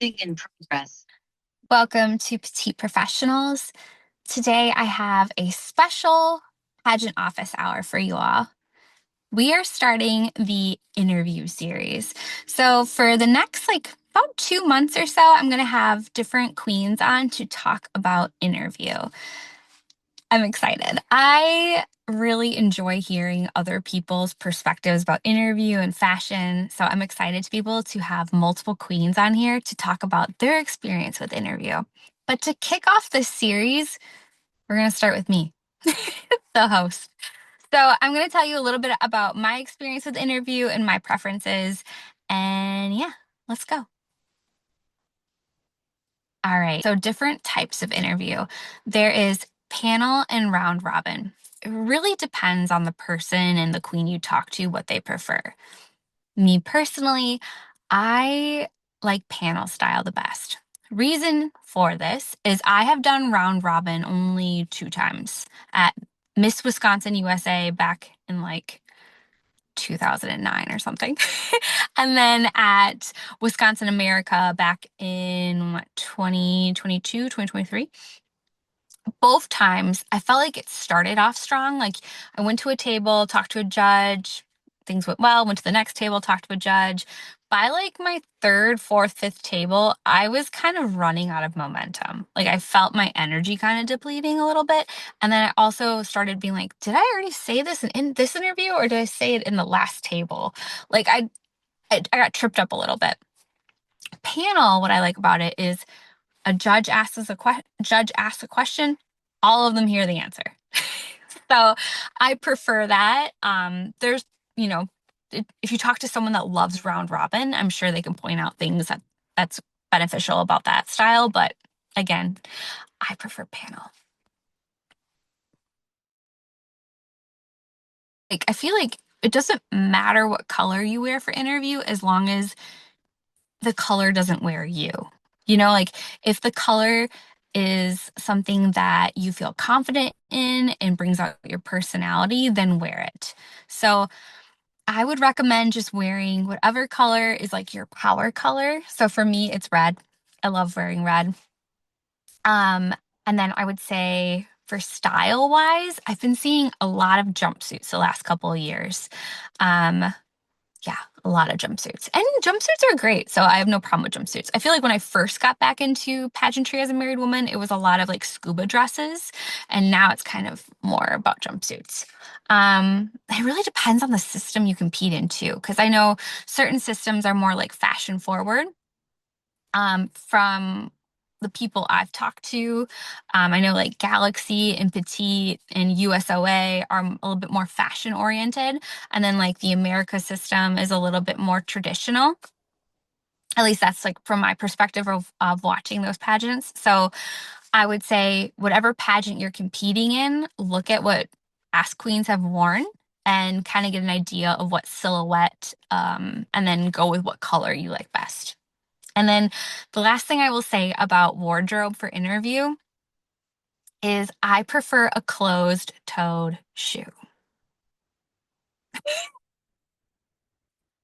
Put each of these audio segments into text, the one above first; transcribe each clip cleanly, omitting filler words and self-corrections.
In progress. Welcome to Petite Professionals. Today I have a special pageant office hour for you all. We are starting the interview series. So for the next about 2 months or so, I'm going to have different queens on to talk about interview. I'm excited. I really enjoy hearing other people's perspectives about interview and fashion. So I'm excited to be able to have multiple queens on here to talk about their experience with interview. But to kick off this series, we're going to start with me, the host. So I'm going to tell you a little bit about my experience with interview and my preferences. And yeah, let's go. All right. So different types of interview. There is panel and round robin. It really depends on the person and the queen you talk to, what they prefer. Me personally, I like panel style the best. Reason for this is I have done round robin only 2 times at Miss Wisconsin USA back in 2009 or something. And then at Wisconsin America back in 2022, 2023. Both times I felt like it started off strong. Like I went to a table, talked to a judge, things went well, went to the next table, talked to a judge. By my third, fourth, fifth table, I was kind of running out of momentum. Like I felt my energy kind of depleting a little bit. And then I also started being like, did I already say this in this interview or did I say it in the last table? Like I got tripped up a little bit. Panel, what I like about it is a judge asks a question, all of them hear the answer. So I prefer that. There's, you know, if you talk to someone that loves round robin, I'm sure they can point out things that's beneficial about that style. But again, I prefer panel. I feel like it doesn't matter what color you wear for interview as long as the color doesn't wear you. If the color is something that you feel confident in and brings out your personality, then wear it. So I would recommend just wearing whatever color is your power color. So for me, it's red. I love wearing red. Um, and then I would say for style wise, I've been seeing a lot of jumpsuits the last couple of years. Um, yeah, a lot of jumpsuits. And jumpsuits are great. So I have no problem with jumpsuits. I feel like when I first got back into pageantry as a married woman, it was a lot of scuba dresses. And now it's kind of more about jumpsuits. It really depends on the system you compete into, because I know certain systems are more fashion forward. From the people I've talked to, I know Galaxy and Petite and USOA are a little bit more fashion oriented. And then the America system is a little bit more traditional. At least that's from my perspective of watching those pageants. So I would say whatever pageant you're competing in, look at what Ask Queens have worn and kind of get an idea of what silhouette, and then go with what color you like best. And then the last thing I will say about wardrobe for interview is I prefer a closed-toed shoe.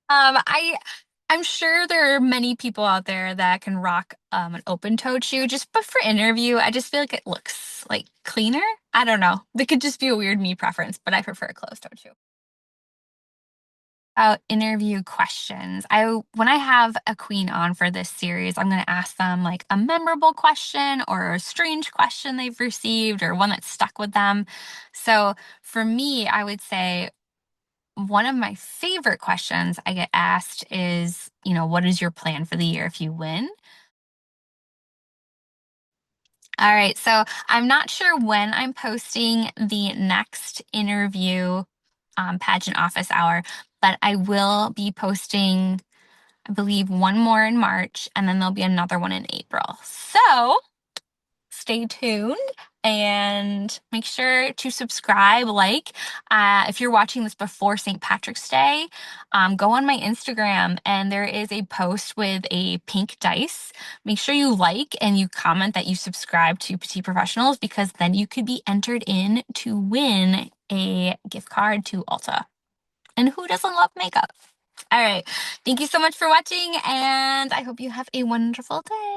I'm sure there are many people out there that can rock an open-toed shoe. But for interview, I just feel like it looks cleaner. I don't know. That could just be a weird me preference, but I prefer a closed-toed shoe. Interview questions. When I have a queen on for this series, I'm going to ask them a memorable question or a strange question they've received or one that stuck with them. So for me, I would say one of my favorite questions I get asked is, what is your plan for the year if you win? All right, so I'm not sure when I'm posting the next interview pageant office hour, but I will be posting, I believe, one more in March, and then there'll be another one in April. So stay tuned and make sure to subscribe. If you're watching this before St. Patrick's Day, go on my Instagram and there is a post with a pink dice. Make sure you like and you comment that you subscribe to Petite Professionals, because then you could be entered in to win a gift card to Ulta. And who doesn't love makeup? All right. Thank you so much for watching, and I hope you have a wonderful day.